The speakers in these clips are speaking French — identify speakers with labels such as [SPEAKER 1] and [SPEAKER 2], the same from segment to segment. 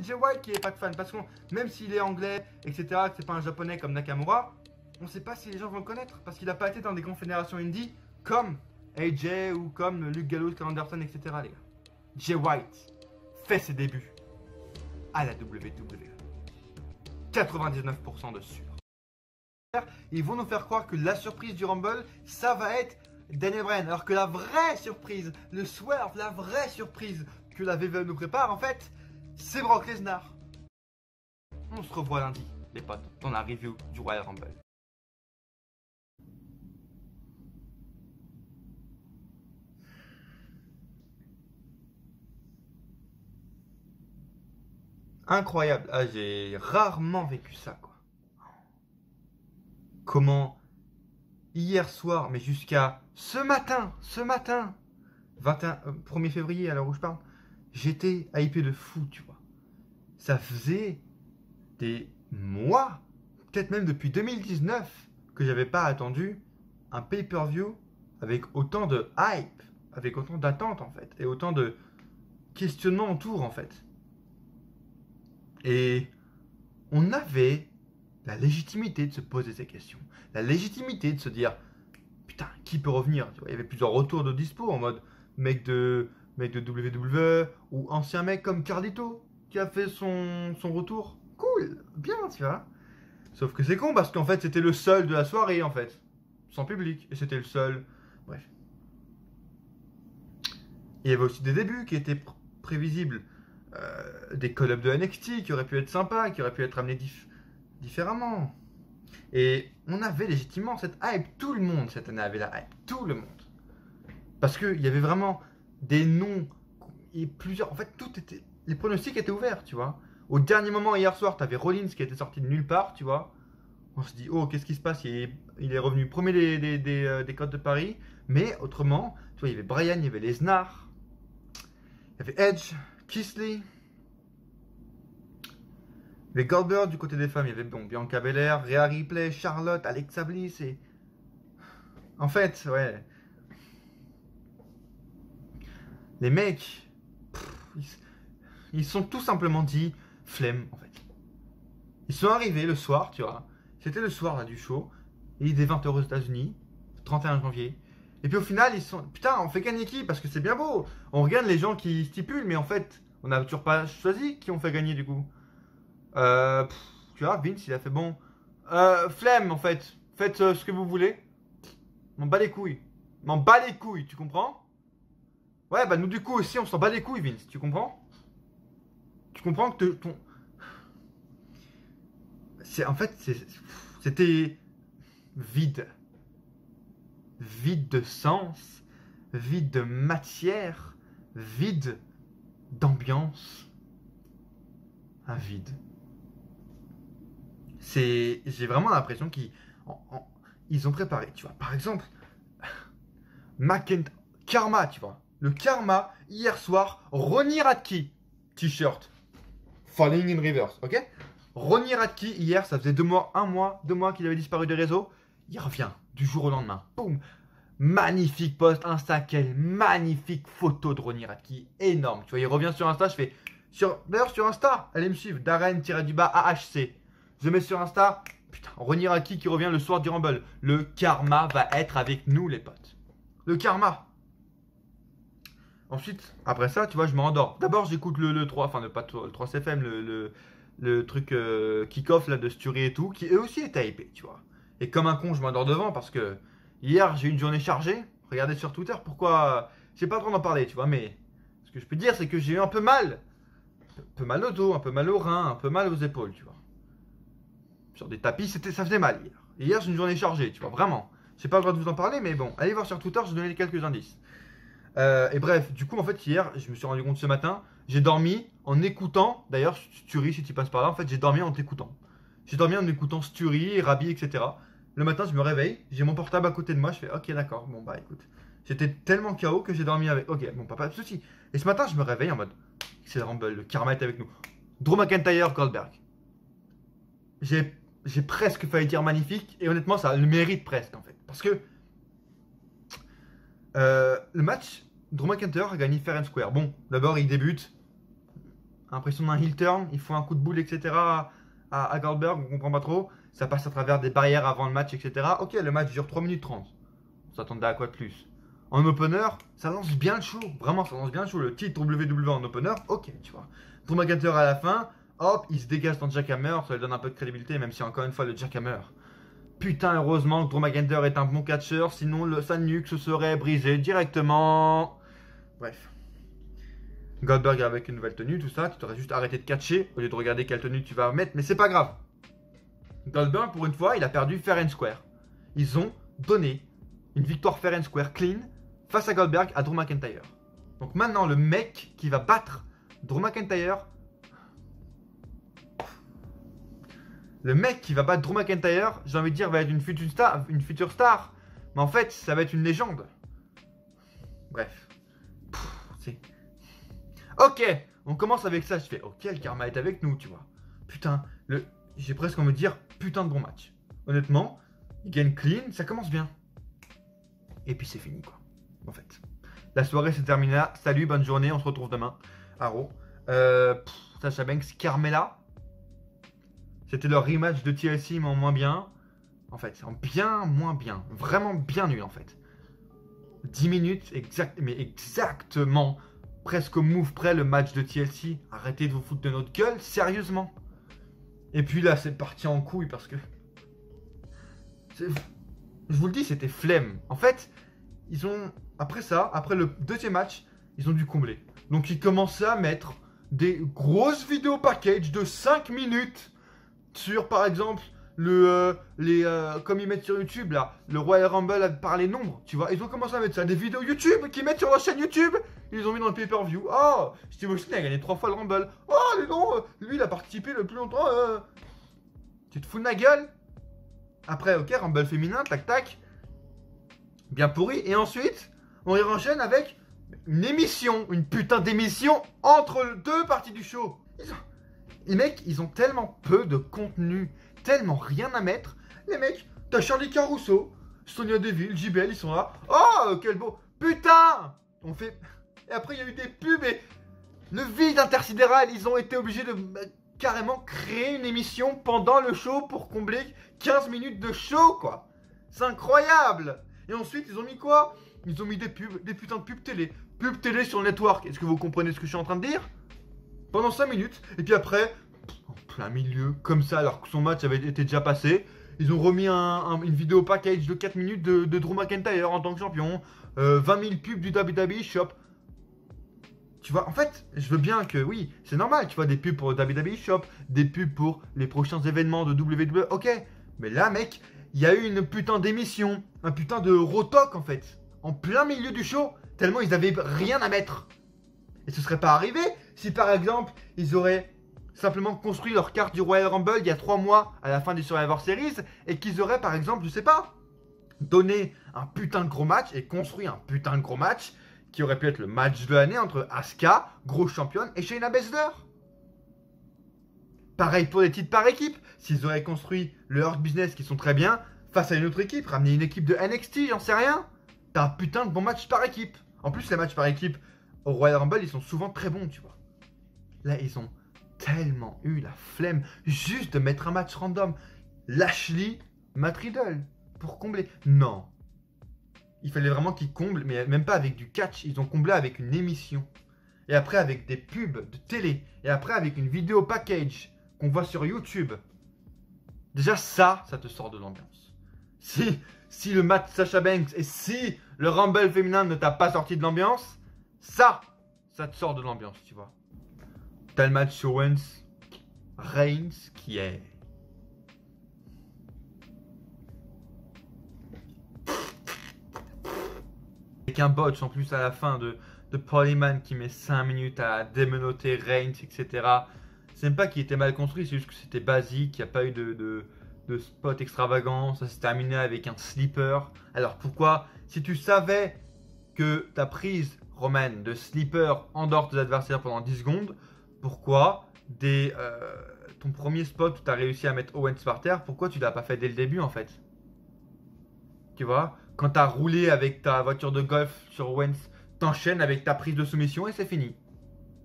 [SPEAKER 1] Jay White qui est pas de fan. Parce que même s'il est anglais, etc., que c'est pas un japonais comme Nakamura, on sait pas si les gens vont le connaître. Parce qu'il a pas été dans des grandes fédérations indie comme AJ ou comme Luke Gallows, Carl Anderson, etc. les gars. Jay White fait ses débuts à la WWE. 99% de sûr. Ils vont nous faire croire que la surprise du Rumble, ça va être Daniel Bryan. Alors que la vraie surprise, le swerve, la vraie surprise que la WWE nous prépare, en fait, c'est Brock Lesnar. On se revoit lundi, les potes, dans la review du Royal Rumble. Incroyable. Ah, j'ai rarement vécu ça, quoi. Comment hier soir, mais jusqu'à ce matin, 1er février à l'heure où je parle, j'étais hypé de fou, tu vois. Ça faisait des mois, peut-être même depuis 2019, que j'avais pas attendu un pay-per-view avec autant de hype, avec autant d'attente en fait, et autant de questionnements autour en fait. Et on avait la légitimité de se poser ces questions, la légitimité de se dire putain, qui peut revenir, tu vois. Il y avait plusieurs retours de dispo en mode mec de WWE ou ancien mec comme Carlito qui a fait son retour. Cool, bien, tu vois. Sauf que c'est con parce qu'en fait c'était le seul de la soirée en fait, sans public, et c'était le seul. Bref. Il y avait aussi des débuts qui étaient prévisibles, des call-ups de NXT qui auraient pu être sympas, qui auraient pu être amenés différemment. Et on avait légitimement cette hype, tout le monde cette année avait la hype, tout le monde. Parce qu'il y avait vraiment des noms et plusieurs. En fait, tout était. Les pronostics étaient ouverts, tu vois. Au dernier moment, hier soir, t'avais Rollins qui était sorti de nulle part, tu vois. On se dit, oh, qu'est-ce qui se passe? Il est revenu premier des codes de Paris. Mais autrement, tu vois, il y avait Bryan, il y avait Lesnar, il y avait Edge, Kisley, il y avait Goldberg du côté des femmes, il y avait bon, Bianca Belair, Rhea Ripley, Charlotte, Alexa Bliss et. En fait, ouais. Les mecs, ils sont tout simplement dit flemme en fait. Ils sont arrivés le soir, tu vois. C'était le soir là, du show. Il est 20h aux États-Unis, 31 janvier. Et puis au final, ils sont. Putain, on fait gagner qui? Parce que c'est bien beau. On regarde les gens qui stipulent, mais en fait, on n'a toujours pas choisi qui on fait gagner du coup. Tu vois, Vince, il a fait bon. Flemme en fait. Faites ce que vous voulez. M'en bats les couilles. M'en bats les couilles, tu comprends? Ouais, bah nous du coup aussi, on s'en bat les couilles, Vince, tu comprends? Tu comprends que ton. En fait, c'était vide. Vide de sens, vide de matière, vide d'ambiance. Un vide. J'ai vraiment l'impression qu'ils ont préparé, tu vois. Par exemple, Karma, tu vois. Le Karma, hier soir, Ronnie Radke, t-shirt. Falling in Reverse, ok? Ronnie Radke, hier, ça faisait 2 mois, 2 mois qu'il avait disparu des réseaux. Il revient du jour au lendemain. Boum! Magnifique post Insta, quelle magnifique photo de Ronnie Radke. Énorme. Tu vois, il revient sur Insta, je fais. D'ailleurs, sur Insta, allez me suivre, Darren-AHC. Je mets sur Insta, putain, Ronnie Radke qui revient le soir du Rumble. Le karma va être avec nous, les potes. Le karma. Ensuite, après ça, tu vois, je me rendors. D'abord, j'écoute le 3, enfin, pas le 3CFM, le truc kick-off là de Stury et tout, qui eux aussi est hypé, tu vois. Et comme un con, je m'endors devant parce que hier, j'ai eu une journée chargée. Regardez sur Twitter pourquoi. J'ai pas le droit d'en parler, tu vois, mais ce que je peux dire, c'est que j'ai eu un peu mal. Un peu mal au dos, un peu mal au rein, un peu mal aux épaules, tu vois. Sur des tapis, ça faisait mal hier. Et hier, j'ai une journée chargée, tu vois, vraiment. J'ai pas le droit de vous en parler, mais bon, allez voir sur Twitter, je vais donner quelques indices. Et bref, du coup, en fait, hier, je me suis rendu compte ce matin, j'ai dormi en écoutant, d'ailleurs, Stury, si tu passes par là, en fait, j'ai dormi en t'écoutant. J'ai dormi en écoutant Stury, Rabi, etc. Le matin, je me réveille, j'ai mon portable à côté de moi, je fais, ok, d'accord, bon, bah écoute. J'étais tellement KO que j'ai dormi avec. Ok, bon, pas de soucis. Et ce matin, je me réveille en mode, c'est le Rumble, le karma est avec nous. Drew McIntyre, Goldberg. J'ai presque failli dire magnifique, et honnêtement, ça le mérite presque, en fait. Parce que le match, Drew McIntyre a gagné fair and square. Bon, d'abord, il débute Impression d'un heel turn, il faut un coup de boule, etc. à Goldberg, on comprend pas trop. Ça passe à travers des barrières avant le match, etc. Ok, le match dure 3 minutes 30. On s'attendait à quoi de plus? En opener, ça lance bien le show. Vraiment, ça lance bien le show. Le titre WWE en opener, ok, tu vois. Drew McIntyre à la fin, hop, il se dégage dans le jackhammer. Ça lui donne un peu de crédibilité, même si encore une fois, le jackhammer. Putain, heureusement que Drew McIntyre est un bon catcheur. Sinon, sa nuque se serait brisée directement. Bref. Goldberg avec une nouvelle tenue, tout ça. Tu t'aurais juste arrêté de catcher au lieu de regarder quelle tenue tu vas mettre. Mais c'est pas grave. Goldberg, pour une fois, il a perdu fair and square. Ils ont donné une victoire fair and square clean face à Goldberg à Drew McIntyre. Donc maintenant, le mec qui va battre Drew McIntyre. Le mec qui va battre Drew McIntyre, j'ai envie de dire, va être une future star. Mais en fait, ça va être une légende. Bref. C'est... Ok, on commence avec ça. Je fais, ok, le karma est avec nous, tu vois. Putain, j'ai presque envie de dire, putain de bon match. Honnêtement, il gagne clean, ça commence bien. Et puis c'est fini, quoi. En fait. La soirée s'est terminée là. Salut, bonne journée, on se retrouve demain. À Raw. Sasha Banks, Carmella. C'était leur rematch de TLC, mais en moins bien. En fait, en bien moins bien. Vraiment bien nul, en fait. 10 minutes, mais exactement. Presque au move près le match de TLC. Arrêtez de vous foutre de notre gueule, sérieusement. Et puis là, c'est parti en couille parce que... Je vous le dis, c'était flemme. En fait, ils ont... Après ça, après le deuxième match, ils ont dû combler. Donc ils commençaient à mettre des grosses vidéos package de 5 minutes sur, par exemple, comme ils mettent sur YouTube, là, le Royal Rumble par les nombres, tu vois. Ils ont commencé à mettre ça, des vidéos YouTube qu'ils mettent sur leur chaîne YouTube. Ils les ont mis dans le pay-per-view. Oh, Steve Austin a gagné 3 fois le Rumble. Oh, mais non, lui, il a participé le plus longtemps. Tu te fous de ma gueule? Après, ok, Rumble féminin, tac tac. Bien pourri. Et ensuite, on y enchaîne avec une émission. Une putain d'émission entre deux parties du show. Les mecs, ils ont tellement peu de contenu, tellement rien à mettre. Les mecs, t'as Charlie Caruso, Sonia Deville, JBL, ils sont là. Oh, quel beau. Putain! On fait... Et après, il y a eu des pubs et... Le vide intersidéral, ils ont été obligés de... carrément créer une émission pendant le show pour combler 15 minutes de show, quoi. C'est incroyable. Et ensuite, ils ont mis quoi? Ils ont mis des pubs, des putains de pubs télé. Pubs télé sur le network. Est-ce que vous comprenez ce que je suis en train de dire? Pendant 5 minutes. Et puis après, en plein milieu, comme ça, alors que son match avait été déjà passé, ils ont remis une vidéo package de 4 minutes de Drew McIntyre en tant que champion. 20 000 pubs du WWE Shop. Tu vois, en fait, je veux bien que, oui, c'est normal, tu vois, des pubs pour WWE Shop, des pubs pour les prochains événements de WWE, ok. Mais là, mec, il y a eu une putain d'émission, un putain de rotoc, en fait, en plein milieu du show, tellement ils avaient rien à mettre. Et ce serait pas arrivé si, par exemple, ils auraient simplement construit leur carte du Royal Rumble il y a 3 mois à la fin des Survivor Series, et qu'ils auraient, par exemple, je sais pas, donné un putain de gros match et construit un putain de gros match qui aurait pu être le match de l'année entre Asuka, grosse championne, et Shayna Baszler. Pareil pour les titres par équipe. S'ils auraient construit le Hurt Business qui sont très bien, face à une autre équipe, ramener une équipe de NXT, j'en sais rien. T'as un putain de bon match par équipe. En plus, les matchs par équipe au Royal Rumble, ils sont souvent très bons, tu vois. Là, ils ont tellement eu la flemme juste de mettre un match random. Lashley, Matt Riddle, pour combler. Non. Il fallait vraiment qu'ils comblent, mais même pas avec du catch, ils ont comblé avec une émission. Et après avec des pubs de télé. Et après avec une vidéo package qu'on voit sur YouTube. Déjà ça te sort de l'ambiance. Si le match Sasha Banks et si le Rumble féminin ne t'a pas sorti de l'ambiance, ça te sort de l'ambiance, tu vois. T'as le match Owens Reigns qui est... Avec un botch en plus à la fin de Paul Heyman qui met 5 minutes à démenoter Reigns, etc. C'est même pas qu'il était mal construit, c'est juste que c'était basique, il n'y a pas eu de spot extravagant, ça s'est terminé avec un sleeper. Alors pourquoi, si tu savais que ta prise, Roman, de sleeper endort tes adversaires pendant 10 secondes, pourquoi ton premier spot où tu as réussi à mettre Owens par terre, pourquoi tu l'as pas fait dès le début en fait? Tu vois, quand t'as roulé avec ta voiture de golf sur Owens, t'enchaînes avec ta prise de soumission et c'est fini.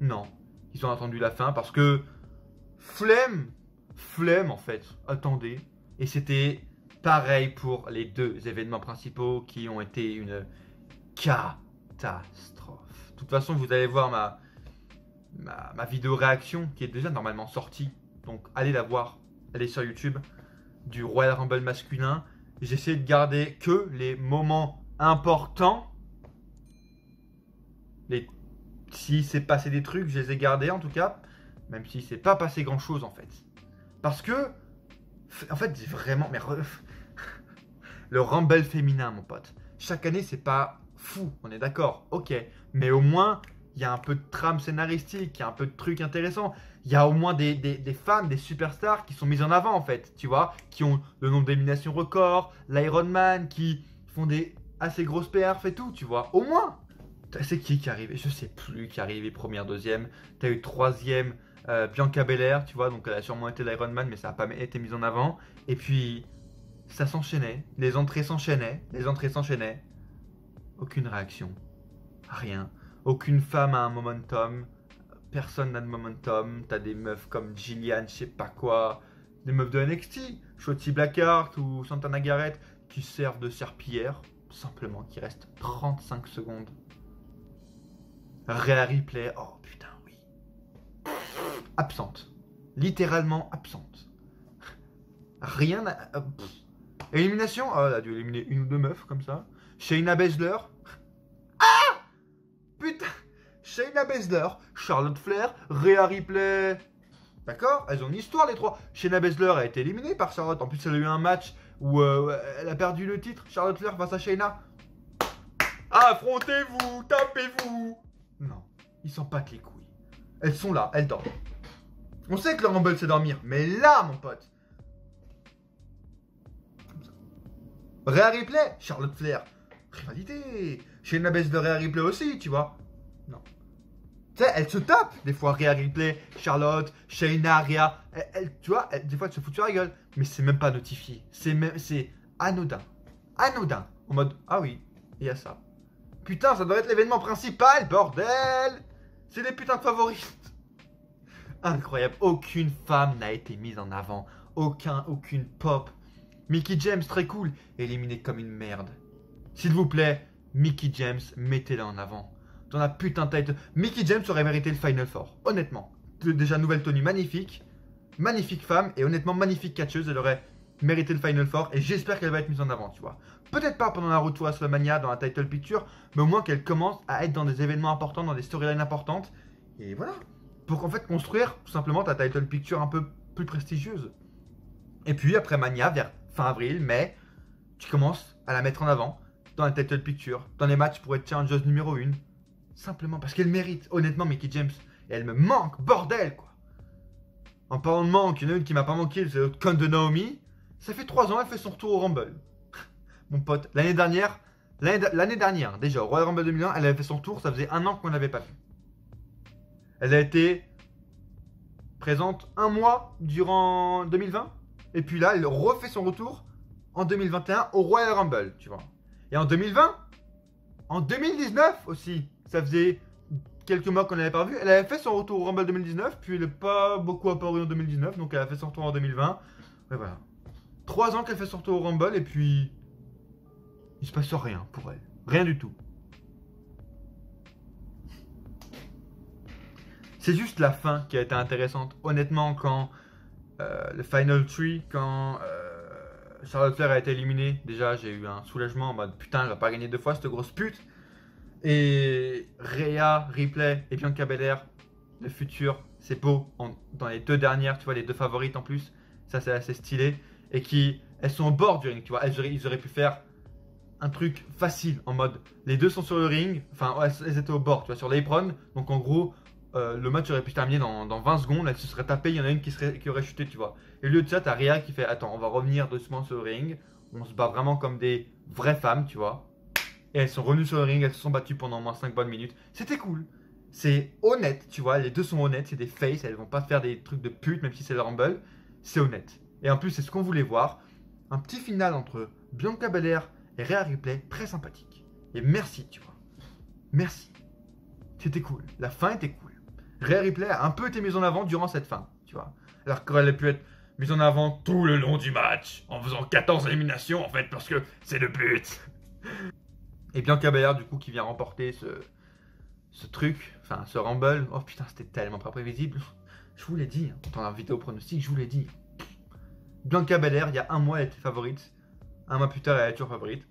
[SPEAKER 1] Non. ils ont attendu la fin parce que flemme en fait, attendez. Et c'était pareil pour les deux événements principaux qui ont été une catastrophe. De toute façon, vous allez voir ma vidéo réaction qui est déjà normalement sortie. Donc allez la voir, elle est sur YouTube, du Royal Rumble masculin. J'essaie de garder que les moments importants. Si c'est passé des trucs, je les ai gardés en tout cas. Même si c'est pas passé grand chose en fait. Parce que, en fait, c'est vraiment. Le Rumble féminin, mon pote. Chaque année, c'est pas fou, on est d'accord, ok. Mais au moins, il y a un peu de trame scénaristique, il y a un peu de trucs intéressants. Il y a au moins des femmes, des superstars qui sont mises en avant en fait, tu vois. Qui ont le nombre d'éliminations record, l'Ironman, qui font des assez grosses perfs et tout, tu vois. Au moins. C'est qui est arrivé? Je sais plus qui est arrivé première, deuxième. T'as eu troisième. Bianca Belair, tu vois, donc elle a sûrement été l'Ironman, mais ça n'a pas été mis en avant. Et puis, ça s'enchaînait, les entrées s'enchaînaient. Aucune réaction, rien. Aucune femme a un momentum, personne n'a de momentum. T'as des meufs comme Jillian, je sais pas quoi, des meufs de NXT, Shotzi Blackheart ou Santana Garrett, qui servent de serpillière, simplement, qui restent 35 secondes. Rhea Ripley, oh putain. Absente. Littéralement absente. Rien n'a... Élimination. Oh, elle a dû éliminer une ou deux meufs comme ça. Shayna Baszler. Ah putain. Shayna Baszler, Charlotte Flair, Rhea Ripley. D'accord? Elles ont une histoire les trois. Shayna Baszler a été éliminée par Charlotte. En plus, elle a eu un match où elle a perdu le titre. Charlotte Flair face à Shayna. Affrontez-vous, tapez-vous. Non, ils s'en battent les couilles. Elles sont là, elles dorment. On sait que le Rumble c'est dormir, mais là, mon pote. Rhea Ripley, Charlotte Flair, rivalité. Shayna Baszler, Rhea Ripley aussi, tu vois. Non. Tu sais, elles se tapent des fois, Rhea Ripley, Charlotte, Shayna, Rhea. Tu vois, des fois elles se foutent sur la gueule. Mais c'est même pas notifié. C'est anodin. Anodin. En mode, ah oui, il y a ça. Putain, ça doit être l'événement principal, bordel. C'est les putains de favoris. Incroyable, aucune femme n'a été mise en avant, aucune pop. Mickie James, très cool, éliminée comme une merde. S'il vous plaît, Mickie James, mettez-la en avant. Dans la putain de tête, Mickie James aurait mérité le Final Four, honnêtement. Déjà, nouvelle tenue magnifique, magnifique femme, et honnêtement, magnifique catcheuse, elle aurait mérité le Final Four, et j'espère qu'elle va être mise en avant, tu vois. Peut-être pas pendant la retour à WrestleMania, dans la title picture, mais au moins qu'elle commence à être dans des événements importants, dans des storylines importantes, et voilà. Pour qu'en fait construire tout simplement ta title picture un peu plus prestigieuse. Et puis après Mania, vers fin avril, mai, tu commences à la mettre en avant dans la title picture, dans les matchs pour être challengeuse numéro 1. Simplement parce qu'elle mérite, honnêtement, Mickie James. Et elle me manque, bordel quoi. En parlant de manque, il y en a une qui m'a pas manqué, c'est l'autre conne de Naomi. Ça fait 3 ans, elle fait son retour au Rumble. Mon pote, l'année dernière, déjà, au Royal Rumble 2001, elle avait fait son tour, ça faisait 1 an qu'on l'avait pas vu. Elle a été présente 1 mois durant 2020. Et puis là, elle refait son retour en 2021 au Royal Rumble, tu vois. Et en 2020, en 2019 aussi, ça faisait quelques mois qu'on n'avait pas vu. Elle avait fait son retour au Rumble 2019, puis elle n'est pas beaucoup apparu en 2019, donc elle a fait son retour en 2020. Et voilà. 3 ans qu'elle fait son retour au Rumble, et puis il se passe rien pour elle. Rien du tout. C'est juste la fin qui a été intéressante. Honnêtement, quand le Final 3, quand Charlotte Flair a été éliminée, déjà j'ai eu un soulagement en mode putain, elle va pas gagner 2 fois cette grosse pute. Et Rhea, Ripley et Bianca Belair, le futur, c'est beau. Dans les 2 dernières, tu vois, les 2 favorites en plus, ça c'est assez stylé. Et elles sont au bord du ring, tu vois. Ils auraient pu faire un truc facile en mode les 2 sont sur le ring, enfin ouais, elles étaient au bord, tu vois, sur l'apron. Donc en gros, le match aurait pu terminer dans 20 secondes, elle se serait tapée, il y en a une qui aurait chuté, tu vois. Et au lieu de ça, t'as Rhea qui fait attends, on va revenir doucement sur le ring, on se bat vraiment comme des vraies femmes, tu vois. Et elles sont revenues sur le ring, elles se sont battues pendant au moins 5 bonnes minutes. C'était cool. C'est honnête, tu vois, les 2 sont honnêtes, c'est des faces, elles vont pas faire des trucs de pute, même si c'est le Rumble. C'est honnête. Et en plus, c'est ce qu'on voulait voir. Un petit final entre Bianca Belair et Rhea Ripley, très sympathique. Et merci, tu vois. Merci. C'était cool. La fin était cool. Rhea Ripley a un peu été mise en avant durant cette fin, tu vois. Alors qu'elle aurait pu être mise en avant tout le long du match, en faisant 14 éliminations en fait, parce que c'est le but. Et Bianca Belair, du coup, qui vient remporter ce truc, enfin ce Rumble. Oh putain, c'était tellement pas prévisible. Je vous l'ai dit, dans la vidéo pronostic, je vous l'ai dit. Bianca Belair, il y a un mois, elle était favorite. Un mois plus tard, elle est toujours favorite.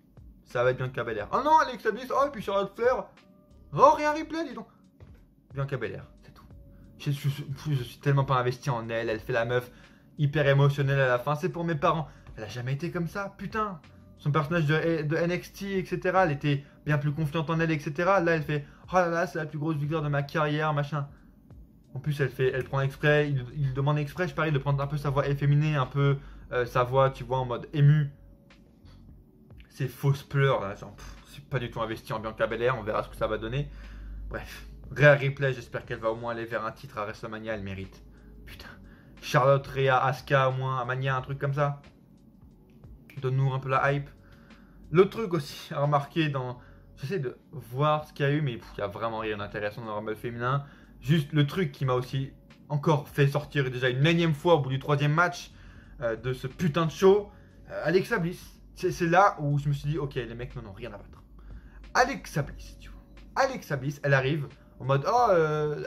[SPEAKER 1] Ça va être Bianca Belair. Oh non, Alexa Bliss, oh, et puis Charlotte Flair. Oh, Rhea Ripley, dis donc. Bianca Belair, c'est tout. Je suis tellement pas investi en elle. Elle fait la meuf hyper émotionnelle à la fin. C'est pour mes parents. Elle a jamais été comme ça, putain. Son personnage de NXT, etc. Elle était bien plus confiante en elle, etc. Là, elle fait oh là là, c'est la plus grosse victoire de ma carrière, machin. En plus, elle prend exprès, il demande exprès, je parie, de prendre un peu sa voix efféminée, un peu sa voix, tu vois, en mode ému. Ces fausses pleurs, là, genre, c'est pas du tout investi en Bianca Belair, on verra ce que ça va donner. Bref, Rhea Ripley, j'espère qu'elle va au moins aller vers un titre à WrestleMania, elle mérite. Putain. Charlotte, Rhea, Asuka, au moins, à Mania, un truc comme ça. Donne-nous un peu la hype. L'autre truc aussi à remarquer dans... J'essaie de voir ce qu'il y a eu, mais il n'y a vraiment rien d'intéressant dans le Rumble féminin. Juste le truc qui m'a aussi encore fait sortir déjà une énième fois au bout du 3e match de ce putain de show. Alexa Bliss. C'est là où je me suis dit, ok, les mecs n'en ont rien à battre. Alexa Bliss, tu vois. Alexa Bliss, elle arrive en mode, oh,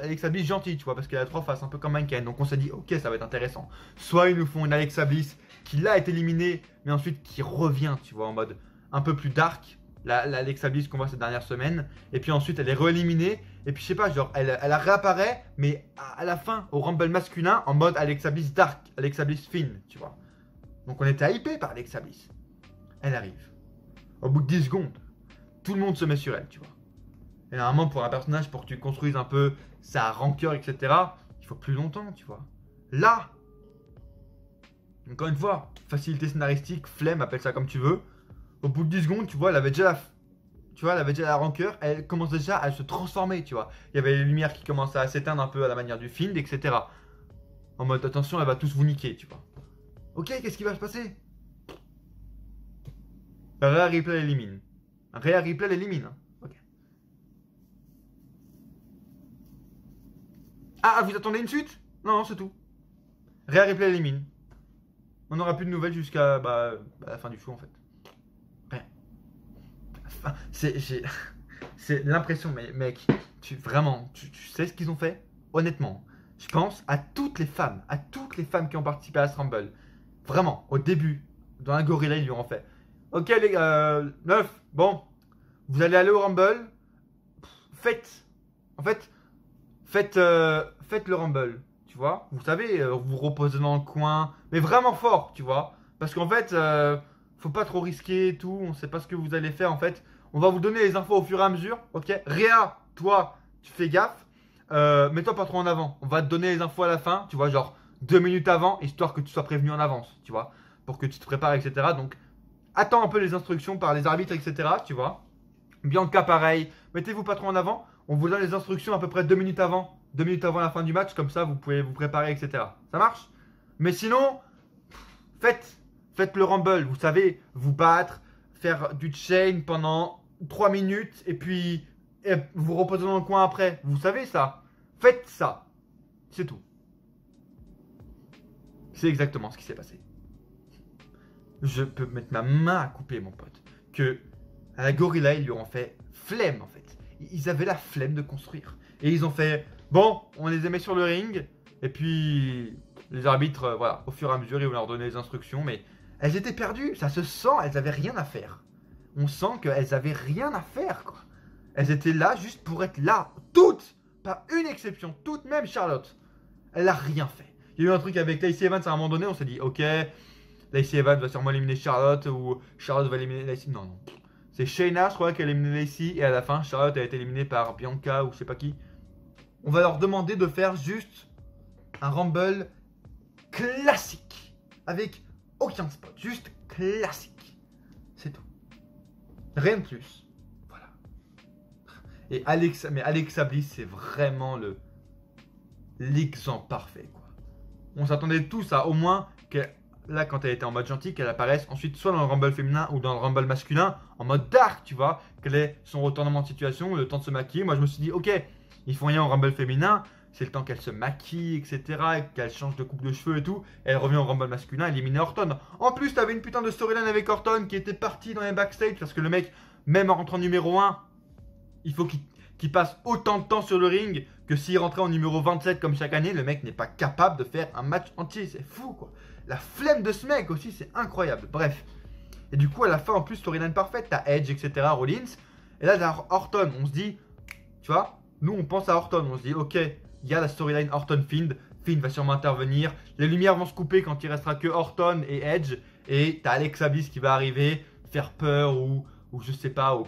[SPEAKER 1] Alexa Bliss gentille, tu vois, parce qu'elle a 3 faces, un peu comme Mankind. Donc on s'est dit, ok, ça va être intéressant. Soit ils nous font une Alexa Bliss qui là est éliminée, mais ensuite qui revient, tu vois, en mode un peu plus dark. L'Alexa Bliss qu'on voit cette dernière semaine. Et puis ensuite, elle est rééliminée. Et puis je sais pas, genre, elle réapparaît, mais à la fin, au Rumble masculin, en mode Alexa Bliss dark, Alexa Bliss fine, tu vois. Donc on était hypé par Alexa Bliss. Elle arrive. Au bout de 10 secondes, tout le monde se met sur elle, tu vois. Et normalement, pour un personnage, pour que tu construises un peu sa rancœur, etc., il faut plus longtemps, tu vois. Là, encore une fois, facilité scénaristique, flemme, appelle ça comme tu veux. Au bout de 10 secondes, tu vois, elle avait déjà la rancœur, elle commence déjà à se transformer, tu vois. Il y avait les lumières qui commençaient à s'éteindre un peu à la manière du film, etc. En mode, attention, elle va tous vous niquer, tu vois. Ok, qu'est-ce qui va se passer? Rhea Ripley l'élimine. Rhea Ripley l'élimine. Hein. Ok. Ah, vous attendez une suite? Non, c'est tout. Rhea Ripley l'élimine. On n'aura plus de nouvelles jusqu'à la fin du show, en fait. Rien. Enfin, c'est l'impression, mais mec, tu sais ce qu'ils ont fait? Honnêtement, je pense à toutes les femmes qui ont participé à ce Rumble. Vraiment, au début, dans un gorilla, ils lui ont fait. Ok les gars, 9, bon, vous allez aller au Rumble, faites le Rumble, tu vois. Vous savez, vous reposez dans le coin, mais vraiment fort, tu vois. Parce qu'en fait, faut pas trop risquer et tout, on sait pas ce que vous allez faire en fait. On va vous donner les infos au fur et à mesure, ok. Réa, toi, tu fais gaffe, mets-toi pas trop en avant. On va te donner les infos à la fin, tu vois, genre 2 minutes avant, histoire que tu sois prévenu en avance, tu vois. Pour que tu te prépares, etc. Donc, attends un peu les instructions par les arbitres, etc. Tu vois. Bianca, pareil. Mettez-vous pas trop en avant. On vous donne les instructions à peu près 2 minutes avant. 2 minutes avant la fin du match. Comme ça, vous pouvez vous préparer, etc. Ça marche? Mais sinon, faites le Rumble. Vous savez, vous battre, faire du chain pendant 3 minutes. Et puis, vous reposez dans le coin après. Vous savez ça? Faites ça. C'est tout. C'est exactement ce qui s'est passé. Je peux mettre ma main à couper, mon pote. Que à la Gorilla, ils lui ont fait flemme, en fait. Ils avaient la flemme de construire. Et ils ont fait, bon, on les met sur le ring. Et puis, les arbitres, voilà, au fur et à mesure, ils vont leur donner les instructions. Mais elles étaient perdues, ça se sent, elles avaient rien à faire. On sent qu'elles avaient rien à faire, quoi. Elles étaient là juste pour être là. Toutes, pas une exception, toutes, même Charlotte. Elle a rien fait. Il y a eu un truc avec Lacey Evans à un moment donné, on s'est dit, ok, Lacey Evans va sûrement éliminer Charlotte ou Charlotte va éliminer Lacey. Non, non. C'est Shayna, je crois, qui a éliminé Lacey et à la fin, Charlotte a été éliminée par Bianca ou je sais pas qui. On va leur demander de faire juste un Rumble classique. Avec aucun spot. Juste classique. C'est tout. Rien de plus. Voilà. Et Alexa Bliss, c'est vraiment l'exemple parfait, quoi. On s'attendait tous à au moins que là, quand elle était en mode gentil, qu'elle apparaisse ensuite soit dans le Rumble féminin ou dans le Rumble masculin en mode dark, tu vois, quel est son retournement de situation, le temps de se maquiller. Moi, je me suis dit, ok, ils font rien au Rumble féminin, c'est le temps qu'elle se maquille, etc., et qu'elle change de coupe de cheveux et tout, et elle revient au Rumble masculin, éliminer Orton. En plus, t'avais une putain de storyline avec Orton qui était parti dans les backstage, parce que le mec, même en rentrant numéro 1, il faut qu'il passe autant de temps sur le ring que s'il rentrait en numéro 27 comme chaque année, le mec n'est pas capable de faire un match entier, c'est fou quoi. La flemme de ce mec aussi, c'est incroyable. Bref. Et du coup, à la fin, en plus, storyline parfaite, t'as Edge, etc., Rollins, et là, t'as Orton, on se dit, tu vois, nous, on pense à Orton, on se dit, ok, il y a la storyline Orton-Fiend, Fiend va sûrement intervenir, les lumières vont se couper quand il restera que Orton et Edge, et t'as Alexa Bliss qui va arriver, faire peur ou je sais pas, ou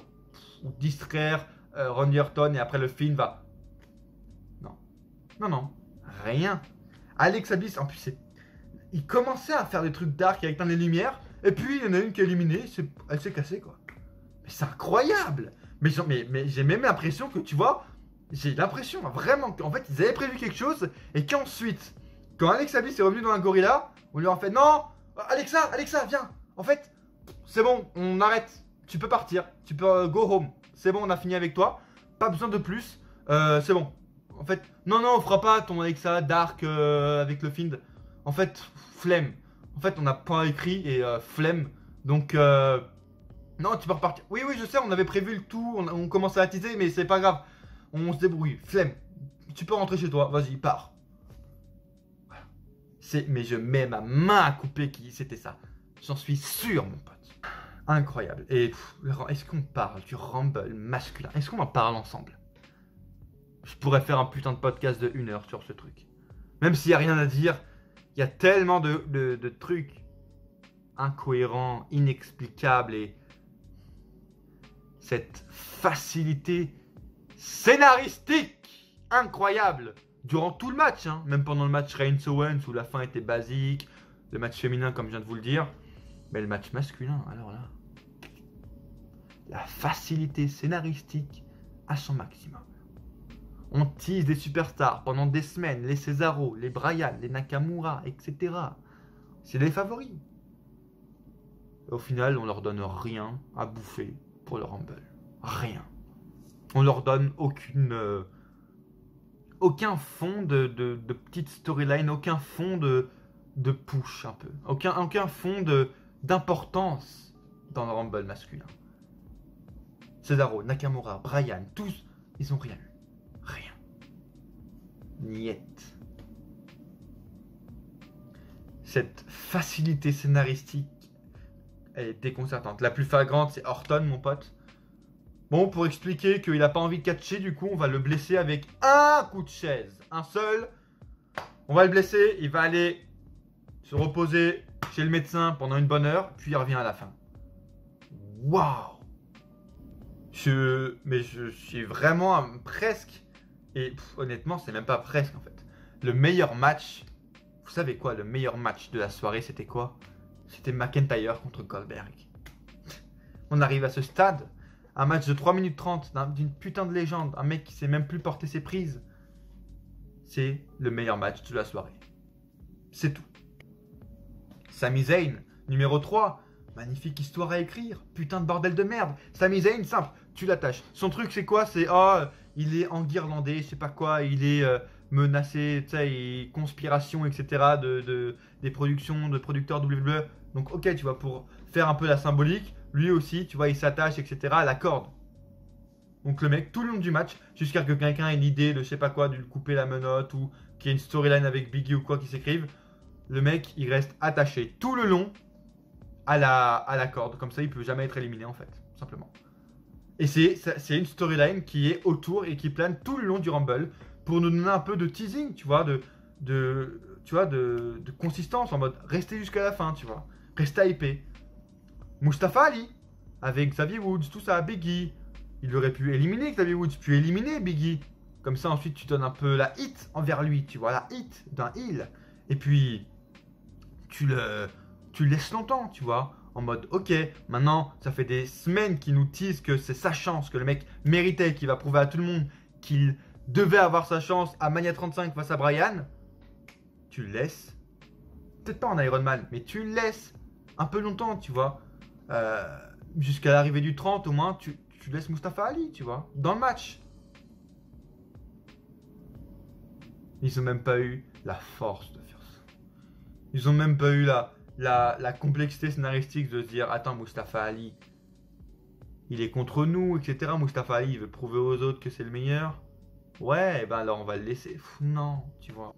[SPEAKER 1] distraire Randy Orton, et après le Fiend va... Non, non, non, rien. Alexa Bliss, en plus, il commençait à faire des trucs dark avec les lumières, et puis il y en a une qui est éliminée, elle s'est cassée quoi. Mais c'est incroyable. Mais j'ai même l'impression que, tu vois, j'ai l'impression vraiment qu'en fait ils avaient prévu quelque chose et qu'ensuite, quand Alexa Bliss est revenue dans un gorilla, on lui a fait non, Alexa, viens. En fait, c'est bon, on arrête. Tu peux partir, tu peux go home. C'est bon, on a fini avec toi. Pas besoin de plus. C'est bon. En fait, non, on fera pas ton Alexa Dark avec le Fiend. En fait, flemme. En fait, on n'a pas écrit et flemme. Donc, non, tu peux repartir. Oui, je sais, on avait prévu le tout. On commençait à teaser, mais c'est pas grave. On se débrouille. Flemme. Tu peux rentrer chez toi. Vas-y, pars. Voilà. Mais je mets ma main à couper qui c'était ça. J'en suis sûr, mon pote. Incroyable. Et est-ce qu'on parle du Rumble masculin? Est-ce qu'on en parle ensemble? Je pourrais faire un putain de podcast de 1 heure sur ce truc. Même s'il n'y a rien à dire, il y a tellement de trucs incohérents, inexplicables et cette facilité scénaristique incroyable durant tout le match, hein. Même pendant le match Reigns-Owens où la fin était basique, le match féminin comme je viens de vous le dire, mais le match masculin, alors là, la facilité scénaristique à son maximum. On tease des superstars pendant des semaines, les Cesaro, les Bryan, les Nakamura, etc. C'est les favoris. Et au final, on leur donne rien à bouffer pour le Rumble. Rien. On leur donne aucun fond de petite storyline, aucun fond de push un peu. Aucun fond d'importance dans le Rumble masculin. Cesaro, Nakamura, Bryan, tous, ils ont rien eu. Rien. Niet. Cette facilité scénaristique, elle est déconcertante. La plus flagrante, c'est Orton, mon pote. Bon, pour expliquer qu'il n'a pas envie de catcher, du coup, on va le blesser avec un coup de chaise. Un seul. On va le blesser, il va aller se reposer chez le médecin pendant une bonne heure, puis il revient à la fin. Waouh! Mais je suis vraiment presque, et honnêtement, c'est même pas presque en fait. Le meilleur match, vous savez quoi, le meilleur match de la soirée, c'était quoi? C'était McIntyre contre Goldberg. On arrive à ce stade, un match de 3 minutes 30 d'une putain de légende, un mec qui sait même plus porter ses prises. C'est le meilleur match de la soirée. C'est tout. Sami Zayn, numéro 3. Magnifique histoire à écrire. Putain de bordel de merde. Sami Zayn, simple, tu l'attaches. Son truc, c'est quoi? C'est, il est enguirlandais, je sais pas quoi, il est menacé, tu sais, conspiration, etc. des productions, de producteurs WWE. Donc, ok, tu vois, pour faire un peu la symbolique, lui aussi, tu vois, il s'attache, etc. à la corde. Donc, le mec, tout le long du match, jusqu'à que quelqu'un ait l'idée de je sais pas quoi, de lui couper la menotte ou qu'il y ait une storyline avec Biggie ou quoi qui s'écrive, le mec, il reste attaché tout le long à la corde. Comme ça, il peut jamais être éliminé, en fait, simplement. Et c'est une storyline qui est autour et qui plane tout le long du Rumble pour nous donner un peu de teasing, tu vois, de consistance, en mode rester jusqu'à la fin, tu vois. Rester hypé. Mustafa Ali, avec Xavier Woods, tout ça, Biggie. Il aurait pu éliminer Xavier Woods, puis éliminer Biggie. Comme ça, ensuite, tu donnes un peu la hit envers lui, tu vois, la hit d'un heel. Et puis, tu le laisses longtemps, tu vois. En mode, ok, maintenant, ça fait des semaines qu'il nous tease que c'est sa chance, que le mec méritait, qu'il va prouver à tout le monde qu'il devait avoir sa chance à Mania 35 face à Bryan. Tu le laisses. Peut-être pas en Iron Man, mais tu le laisses un peu longtemps, tu vois. Jusqu'à l'arrivée du 30, au moins, tu laisses Mustafa Ali, tu vois, dans le match. Ils ont même pas eu la force de faire ça. Ils ont même pas eu la complexité scénaristique de se dire attends, Mustafa Ali, il est contre nous, etc. Mustafa Ali, il veut prouver aux autres que c'est le meilleur. Ouais, ben alors on va le laisser. Non, tu vois.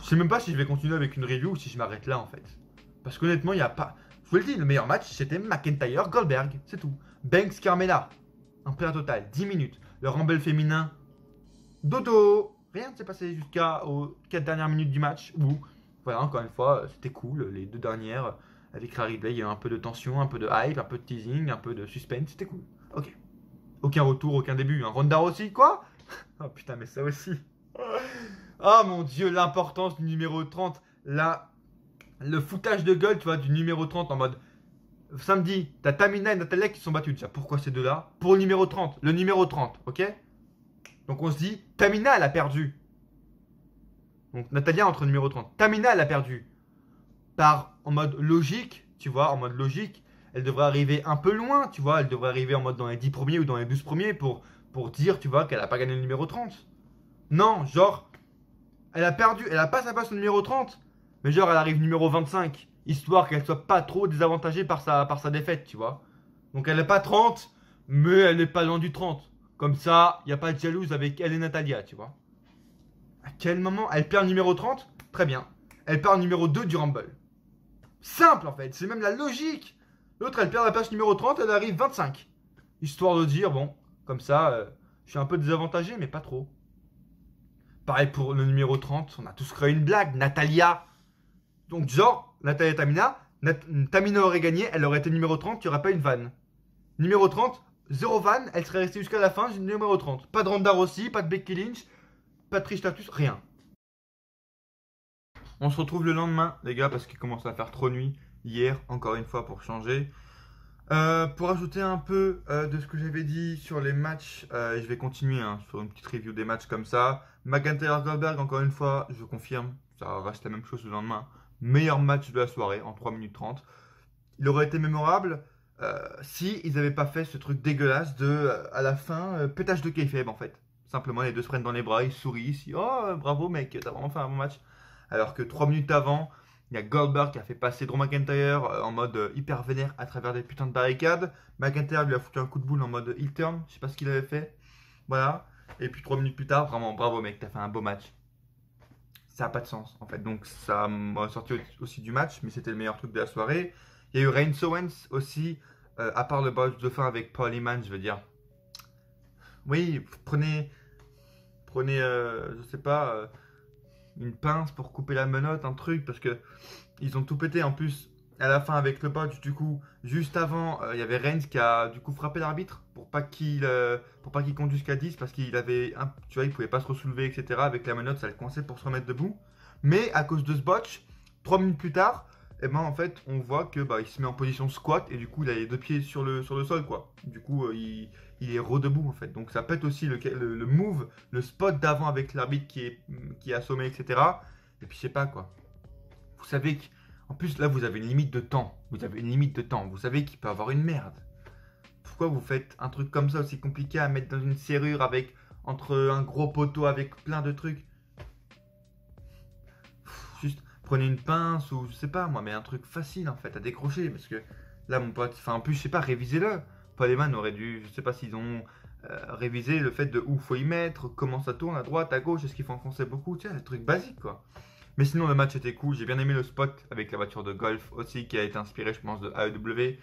[SPEAKER 1] Je sais même pas si je vais continuer avec une review ou si je m'arrête là en fait. Parce qu'honnêtement, il n'y a pas. Je vous le dis, le meilleur match c'était McIntyre-Goldberg, c'est tout. Banks-Carmella, un plat total, 10 minutes. Le Rumble féminin, dodo. Rien ne s'est passé jusqu'aux 4 dernières minutes du match où, voilà, encore une fois, c'était cool. Les 2 dernières, avec Rhea Ripley, il y a eu un peu de tension, un peu de hype, un peu de teasing, un peu de suspense, c'était cool. Ok. Aucun retour, aucun début. Un Ronda aussi, quoi? Oh putain, mais ça aussi. Oh mon dieu, l'importance du numéro 30. Le foutage de gueule, tu vois, du numéro 30 en mode. Samedi, t'as Tamina et Natalia qui sont battues. Déjà, pourquoi ces deux-là? Pour le numéro 30. Le numéro 30, ok? Donc on se dit, Tamina, elle a perdu. Donc Natalia entre numéro 30. Tamina, elle a perdu. En mode logique, tu vois, en mode logique, elle devrait arriver un peu loin, tu vois. Elle devrait arriver en mode dans les 10 premiers ou dans les 12 premiers pour dire, tu vois, qu'elle a pas gagné le numéro 30. Non, genre, elle a perdu, elle a pas sa place au numéro 30, mais genre elle arrive numéro 25, histoire qu'elle soit pas trop désavantagée par sa défaite, tu vois. Donc elle n'est pas 30, mais elle n'est pas loin du 30. Comme ça, il n'y a pas de jalouse avec elle et Natalia, tu vois. À quel moment elle perd le numéro 30? Très bien. Elle perd le numéro 2 du Rumble. Simple en fait, c'est même la logique. L'autre elle perd la place numéro 30, elle arrive 25. Histoire de dire, bon, comme ça, je suis un peu désavantagé, mais pas trop. Pareil pour le numéro 30, on a tous créé une blague. Natalia. Donc, genre, Natalia et Tamina. Tamina aurait gagné, elle aurait été numéro 30, il n'y aurait pas une vanne. Numéro 30, zéro vanne, elle serait restée jusqu'à la fin, numéro 30. Pas de Ronda Rousey, pas de Becky Lynch, pas de Trish Stratus, rien. On se retrouve le lendemain, les gars, parce qu'il commence à faire trop nuit. Hier, encore une fois, pour changer. Pour ajouter un peu de ce que j'avais dit sur les matchs, je vais continuer sur une petite review des matchs comme ça. McIntyre-Goldberg, encore une fois, je confirme, ça reste la même chose le lendemain. Meilleur match de la soirée en 3 minutes 30. Il aurait été mémorable si ils n'avaient pas fait ce truc dégueulasse de, à la fin, pétage de kayfabe en fait. Simplement, les deux se prennent dans les bras, ils sourient, ici. Oh, bravo mec, t'as vraiment fait un bon match. Alors que 3 minutes avant, il y a Goldberg qui a fait passer Drew McIntyre en mode hyper vénère à travers des putains de barricades. McIntyre lui a foutu un coup de boule en mode heel turn, je sais pas ce qu'il avait fait. Voilà. Et puis 3 minutes plus tard, vraiment bravo mec, t'as fait un beau match. Ça n'a pas de sens en fait. Donc ça m'a sorti aussi du match, mais c'était le meilleur truc de la soirée. Il y a eu Reigns Owens aussi, à part le boss de fin avec Paul Heyman, je veux dire. Oui, prenez je sais pas, une pince pour couper la menotte, un truc, parce que ils ont tout pété en plus. À la fin avec le botch, du coup, juste avant, il y avait Reigns qui a du coup frappé l'arbitre pour pas qu'il compte jusqu'à 10 parce qu'il avait, tu vois, il pouvait pas se ressoulever, etc. Avec la menotte, ça le coinçait pour se remettre debout. Mais à cause de ce botch, 3 minutes plus tard, et ben en fait, on voit que il se met en position squat et du coup, il a les deux pieds sur le sol, quoi. Du coup, il est redebout en fait. Donc ça pète aussi le move, le spot d'avant avec l'arbitre qui est assommé, etc. Et puis je sais pas quoi. Vous savez qu'en plus là vous avez une limite de temps. Vous avez une limite de temps. Vous savez qu'il peut avoir une merde. Pourquoi vous faites un truc comme ça aussi compliqué à mettre dans une serrure avec entre un gros poteau avec plein de trucs? Juste prenez une pince ou je sais pas moi, mais un truc facile en fait à décrocher parce que là mon pote, enfin en plus je sais pas, révisez-le. Paul Heyman aurait dû, je sais pas s'ils ont révisé le fait de où faut y mettre, comment ça tourne à droite, à gauche, est-ce qu'il faut enfoncer beaucoup, tu sais, un truc basique quoi. Mais sinon, le match était cool. J'ai bien aimé le spot avec la voiture de golf aussi, qui a été inspiré, je pense, de AEW.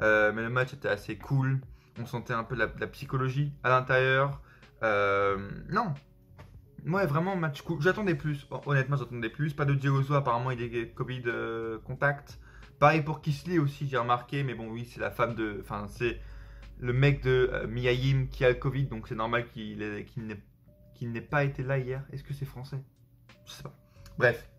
[SPEAKER 1] Mais le match était assez cool. On sentait un peu la psychologie à l'intérieur. Non. Ouais, vraiment, match cool. J'attendais plus. Honnêtement, j'attendais plus. Pas de Jey apparemment, il est Covid contact. Pareil pour Kisly aussi, j'ai remarqué. Mais bon, oui, c'est la femme de. Enfin, c'est le mec de Mia Yim qui a le Covid. Donc, c'est normal qu'il n'ait pas été là hier. Est-ce que c'est français? Je sais pas. Bref.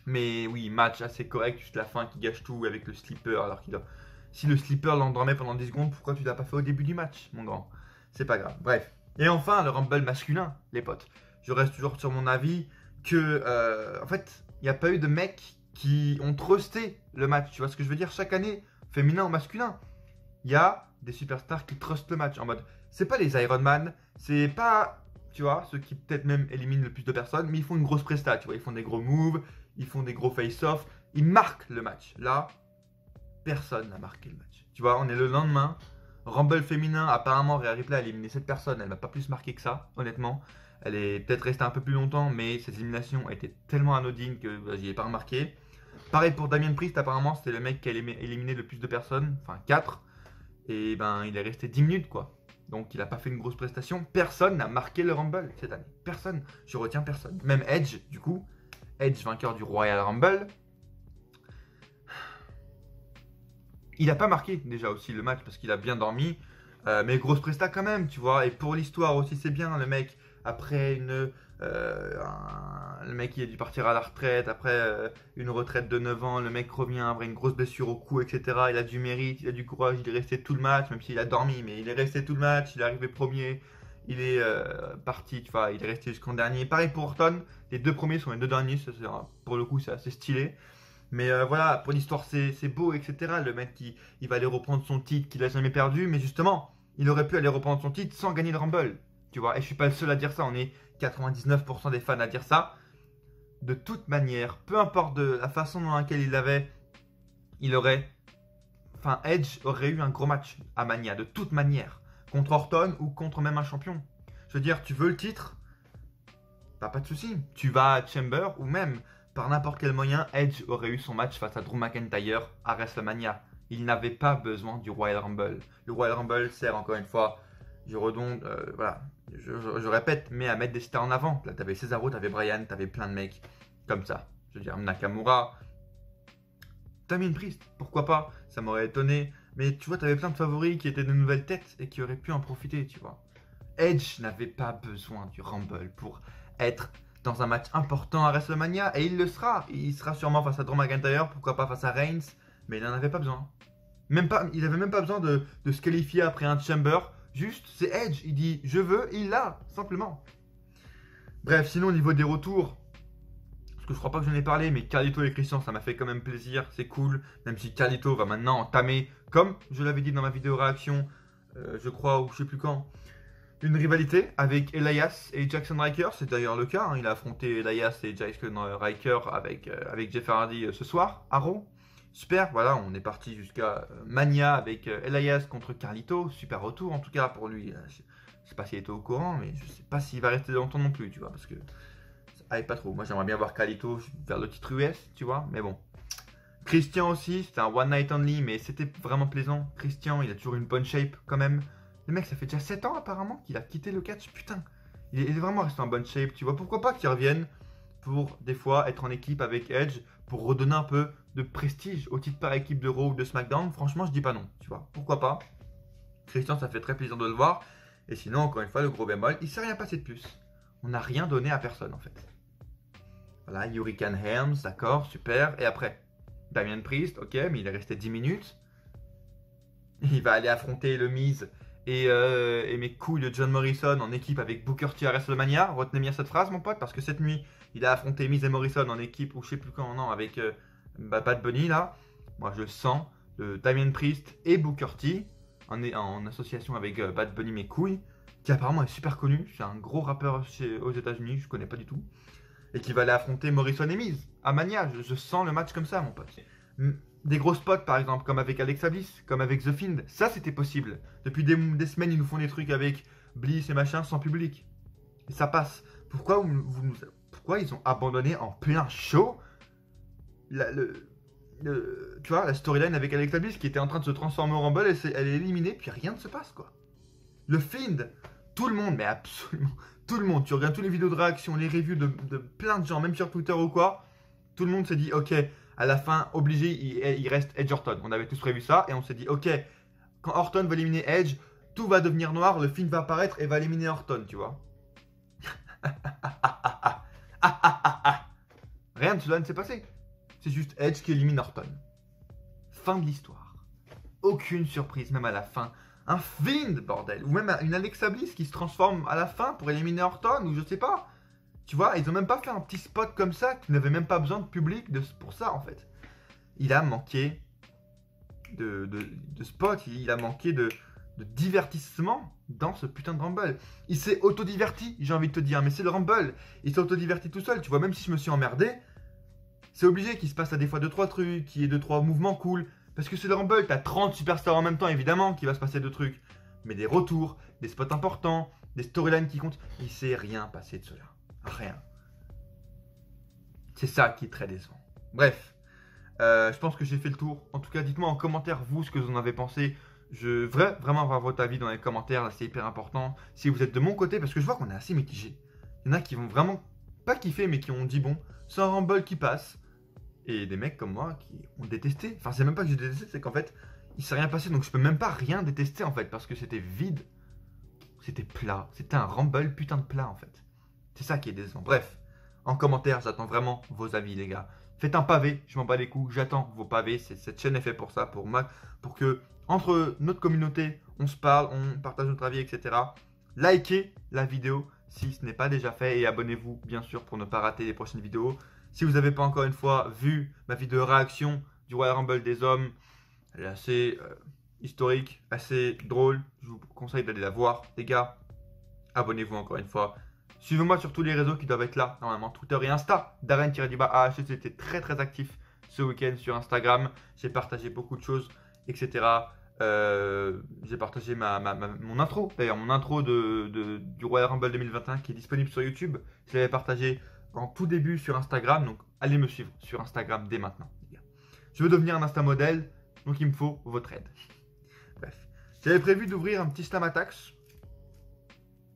[SPEAKER 1] Mais oui, match assez correct, juste la fin qui gâche tout avec le slipper. Alors qu'il a... Si le slipper l'endormait pendant 10 secondes, pourquoi tu l'as pas fait au début du match, mon grand? C'est pas grave. Bref. Et enfin, le Rumble masculin, les potes. Je reste toujours sur mon avis que, en fait, il n'y a pas eu de mecs qui ont trusté le match. Tu vois ce que je veux dire? Chaque année, féminin ou masculin, il y a des superstars qui trustent le match. En mode, c'est pas les Iron Man, c'est pas tu vois, ceux qui peut-être même éliminent le plus de personnes, mais ils font une grosse presta, tu vois, ils font des gros moves, ils font des gros face-off, ils marquent le match. Là, personne n'a marqué le match. Tu vois, on est le lendemain, Rumble féminin, apparemment, Rhea Ripley a éliminé cette personne, elle m'a pas plus marqué que ça, honnêtement. Elle est peut-être restée un peu plus longtemps, mais cette élimination étaient tellement anodines que j'y ai pas remarqué. Pareil pour Damien Priest, apparemment, c'était le mec qui a éliminé le plus de personnes, enfin 4. Et ben, il est resté 10 minutes, quoi. Donc, il n'a pas fait une grosse prestation. Personne n'a marqué le Rumble cette année. Personne. Je retiens personne. Même Edge, du coup. Edge, vainqueur du Royal Rumble. Il n'a pas marqué, déjà, aussi, le match, parce qu'il a bien dormi. Mais grosse presta quand même, tu vois. Et pour l'histoire aussi, c'est bien, le mec, après le mec qui a dû partir à la retraite, après une retraite de 9 ans, le mec revient après une grosse blessure au cou, etc. Il a du mérite, il a du courage, il est resté tout le match, même s'il a dormi, mais il est resté tout le match, il est arrivé premier, il est parti, tu vois, il est resté jusqu'en dernier. Pareil pour Orton, les 2 premiers sont les 2 derniers, pour le coup c'est assez stylé. Mais voilà, pour l'histoire c'est beau, etc. Le mec il va aller reprendre son titre qu'il a jamais perdu, mais justement, il aurait pu aller reprendre son titre sans gagner le Rumble. Tu vois, et je suis pas le seul à dire ça, on est 99% des fans à dire ça. De toute manière, peu importe de la façon dans laquelle il aurait, enfin Edge aurait eu un gros match à Mania, de toute manière, contre Orton ou contre même un champion. Je veux dire, tu veux le titre, bah, pas de souci, tu vas à Chamber ou même par n'importe quel moyen, Edge aurait eu son match face à Drew McIntyre à WrestleMania. Il n'avait pas besoin du Royal Rumble. Le Royal Rumble sert encore une fois, je redonde, voilà, je répète, mais à mettre des stars en avant. Là, t'avais Cesaro, t'avais Bryan, t'avais plein de mecs comme ça. Je veux dire, Nakamura, Damien Priest, pourquoi pas, ça m'aurait étonné. Mais tu vois, t'avais plein de favoris qui étaient de nouvelles têtes et qui auraient pu en profiter, tu vois. Edge n'avait pas besoin du Rumble pour être dans un match important à WrestleMania et il le sera. Il sera sûrement face à Drew McIntyre, pourquoi pas face à Reigns, mais il n'en avait pas besoin. Même pas, il avait même pas besoin de se qualifier après un Chamber. Juste, c'est Edge. Il dit je veux, il l'a, simplement. Bref, sinon, au niveau des retours, parce que je crois pas que j'en ai parlé, mais Carlito et Christian, ça m'a fait quand même plaisir. C'est cool. Même si Carlito va maintenant entamer, comme je l'avais dit dans ma vidéo réaction, je crois, ou je sais plus quand, une rivalité avec Elias et Jackson Ryker. C'est d'ailleurs le cas. Hein. Il a affronté Elias et Jackson Ryker avec Jeff Hardy ce soir à Raw. Super, voilà, on est parti jusqu'à Mania avec Elias contre Carlito. Super retour en tout cas pour lui. Je sais pas s'il était au courant, mais je sais pas s'il va rester longtemps non plus, tu vois, parce que ça aille pas trop. Moi j'aimerais bien voir Carlito vers le titre US, tu vois, mais bon. Christian aussi, c'était un one night only, mais c'était vraiment plaisant. Christian, il a toujours une bonne shape quand même. Le mec, ça fait déjà 7 ans apparemment qu'il a quitté le catch, putain. Il est vraiment resté en bonne shape, tu vois. Pourquoi pas qu'il revienne pour des fois être en équipe avec Edge, pour redonner un peu de prestige au titre par équipe de Raw ou de SmackDown. Franchement, je dis pas non, tu vois. Pourquoi pas. Christian, ça fait très plaisir de le voir. Et sinon, encore une fois, le gros bémol, il s'est rien passé de plus. On n'a rien donné à personne en fait. Voilà, Hurricane Helms, d'accord, super. Et après, Damien Priest, ok, mais il est resté 10 minutes. Il va aller affronter le Miz et mes couilles de John Morrison en équipe avec Booker T à WrestleMania. Retenez bien cette phrase, mon pote, parce que cette nuit, il a affronté Miz et Morrison en équipe, ou je sais plus quand, non, avec Bad Bunny, là. Moi, je sens Damien Priest et Booker T en association avec Bad Bunny, mes couilles, qui apparemment est super connu. C'est un gros rappeur aux États-Unis, je connais pas du tout. Et qui va aller affronter Morrison et Miz à Mania. Je sens le match comme ça, mon pote. Des gros spots, par exemple, comme avec Alexa Bliss, comme avec The Fiend, ça c'était possible. Depuis des semaines, ils nous font des trucs avec Bliss et machin sans public. Et ça passe. Pourquoi ils ont abandonné en plein show tu vois, la storyline avec Alexa Bliss qui était en train de se transformer en Rumble, elle est éliminée, puis rien ne se passe, quoi. Le Fiend, tout le monde, mais absolument tout le monde, tu regardes toutes les vidéos de réaction, les reviews de plein de gens, même sur Twitter ou quoi, tout le monde s'est dit, ok, à la fin, obligé, il reste Edge Orton. On avait tous prévu ça, et on s'est dit, ok, quand Orton va éliminer Edge, tout va devenir noir, le Fiend va apparaître et va éliminer Orton, tu vois. Rien de cela ne s'est passé. C'est juste Edge qui élimine Orton. Fin de l'histoire. Aucune surprise, même à la fin. Un Fiend, bordel. Ou même une Alexa Bliss qui se transforme à la fin pour éliminer Orton, ou je sais pas. Tu vois, ils ont même pas fait un petit spot comme ça, qui n'avait même pas besoin de public pour ça, en fait. Il a manqué de spot, il a manqué de divertissement dans ce putain de Rumble. Il s'est autodiverti, j'ai envie de te dire, mais c'est le Rumble. Il s'est autodiverti tout seul, tu vois, même si je me suis emmerdé, c'est obligé qu'il se passe à des fois 2-3 trucs, qu'il y ait 2-3 mouvements cool. Parce que c'est le Rumble, t'as 30 superstars en même temps, évidemment, qu'il va se passer de trucs. Mais des retours, des spots importants, des storylines qui comptent, il s'est rien passé de cela. Rien. C'est ça qui est très décevant. Bref, je pense que j'ai fait le tour. En tout cas, dites-moi en commentaire, vous, ce que vous en avez pensé. Je veux vraiment avoir votre avis dans les commentaires, là, c'est hyper important. Si vous êtes de mon côté, parce que je vois qu'on est assez mitigé. Il y en a qui vont vraiment pas kiffer, mais qui ont dit bon, c'est un Rumble qui passe. Et des mecs comme moi qui ont détesté. Enfin, c'est même pas que j'ai détesté, c'est qu'en fait, il s'est rien passé. Donc je peux même pas rien détester en fait, parce que c'était vide. C'était plat. C'était un Rumble putain de plat en fait. C'est ça qui est décevant. Bref, en commentaire, j'attends vraiment vos avis, les gars. Faites un pavé, je m'en bats les coups, j'attends vos pavés. Cette chaîne est faite pour ça, pour que, entre notre communauté, on se parle, on partage notre avis, etc. Likez la vidéo si ce n'est pas déjà fait et abonnez-vous, bien sûr, pour ne pas rater les prochaines vidéos. Si vous n'avez pas encore une fois vu ma vidéo réaction du Royal Rumble des hommes, elle est assez historique, assez drôle. Je vous conseille d'aller la voir, les gars. Abonnez-vous encore une fois. Suivez-moi sur tous les réseaux qui doivent être là, normalement, Twitter et Insta. Darren-AHC, c'était très très actif ce week-end sur Instagram. J'ai partagé beaucoup de choses, etc. J'ai partagé mon intro, d'ailleurs, mon intro du Royal Rumble 2021 qui est disponible sur YouTube. Je l'avais partagé en tout début sur Instagram, donc allez me suivre sur Instagram dès maintenant, les gars. Je veux devenir un Insta modèle, donc il me faut votre aide. Bref, j'avais prévu d'ouvrir un petit Slam Attacks.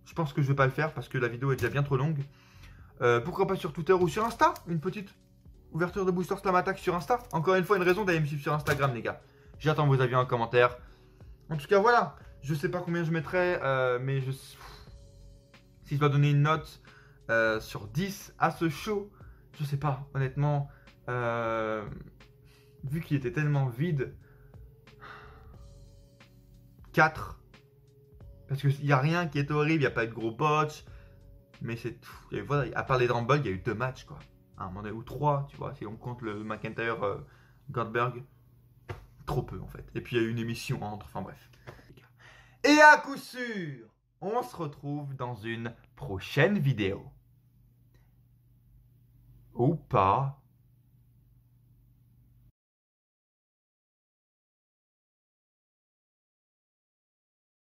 [SPEAKER 1] Je pense que je vais pas le faire parce que la vidéo est déjà bien trop longue. Pourquoi pas sur Twitter ou sur Insta? Une petite ouverture de booster Slam Attack sur Insta. Encore une fois, une raison d'aller me suivre sur Instagram, les gars. J'attends vos avis en commentaire. En tout cas, voilà. Je sais pas combien je mettrai, mais si je dois donner une note sur 10 à ce show, je sais pas, honnêtement. Vu qu'il était tellement vide, 4. Parce qu'il n'y a rien qui est horrible, il n'y a pas eu de gros botch. Mais c'est tout. Voilà, à part les Rumble, il y a eu 2 matchs, quoi. À un moment donné, ou 3, tu vois, si on compte le McIntyre Goldberg. Trop peu, en fait. Et puis, il y a eu une émission entre, enfin bref. Et à coup sûr, on se retrouve dans une prochaine vidéo. Ou pas.